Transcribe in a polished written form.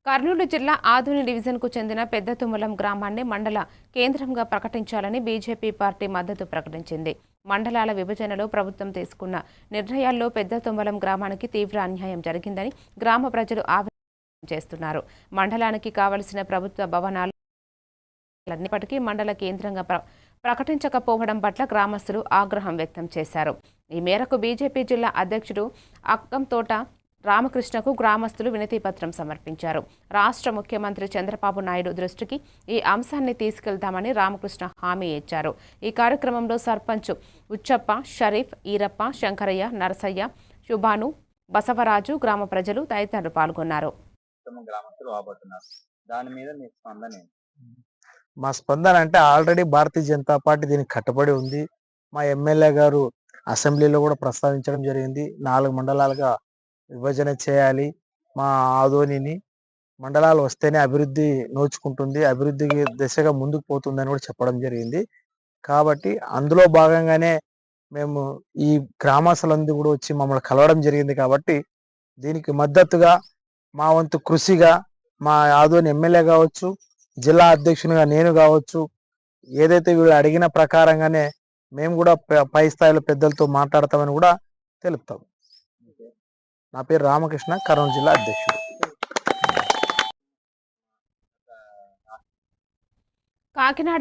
కర్నూలు జిల్లా ఆదోని డివిజన్కు చెందిన పెద్దతుమ్మలం గ్రామాన్ని మండల కేంద్రంగా ప్రకటించాలని బీజేపీ పార్టీ మద్దతు ప్రకటించింది. మండలాల విభజనలో ప్రభుత్వం తీసుకున్న నిర్ణయాల్లో పెద్దతుమ్మలం గ్రామానికి తీవ్ర అన్యాయం జరిగిందని గ్రామ ప్రజలు ఆవేదన వ్యక్తం చేస్తున్నారు. మండలానికి కావలసిన ప్రభుత్వ భవనాలన్నిటికీ మండల కేంద్రంగా ప్రకటించకపోవడం పట్ల గ్రామస్తులు ఆగ్రహం వ్యక్తం చేశారు. ఈ మేరకు బీజేపీ జిల్లా అధ్యక్షుడు అక్కంతోట రామకృష్ణకు గ్రామస్తులు వినతిపత్రం సమర్పించారు. రాష్ట్ర ముఖ్యమంత్రి చంద్రబాబు నాయుడు దృష్టికి ఈ అంశాన్ని తీసుకెళ్తామని రామకృష్ణ హామీ ఇచ్చారు. ఈ కార్యక్రమంలో సర్పంచ్ ఉచ్చప్ప, షరీఫ్, ఈరప్ప, శంకరయ్య, నరసయ్య, శుభాను, బసవరాజు, గ్రామ ప్రజలు తదితరులు పాల్గొన్నారు. మా స్పందన అంటే ఆల్రెడీ భారతీయ జనతా పార్టీ దీనికి కట్టుబడి ఉంది. మా ఎమ్మెల్యే గారు అసెంబ్లీలో కూడా ప్రస్తావించడం జరిగింది. 4 మండలాలుగా విభజన చేయాలి. మా ఆదోనిని మండలాలు వస్తేనే అభివృద్ధి నోచుకుంటుంది, అభివృద్ధికి దిశగా ముందుకు పోతుందని కూడా చెప్పడం జరిగింది. కాబట్టి అందులో భాగంగానే మేము ఈ గ్రామస్తులందరూ కూడా వచ్చి మమ్మల్ని కలవడం జరిగింది. కాబట్టి దీనికి మద్దతుగా మా వంతు కృషిగా మా ఆదోని ఎమ్మెల్యే కావచ్చు, జిల్లా అధ్యక్షునిగా నేను కావచ్చు, ఏదైతే వీళ్ళు అడిగిన ప్రకారంగానే మేము కూడా పై స్థాయిలో పెద్దలతో మాట్లాడతామని కూడా తెలుపుతాం. నా పేరు రామకృష్ణ, కర్నూలు జిల్లా అధ్యక్షుడు. కాకినాడ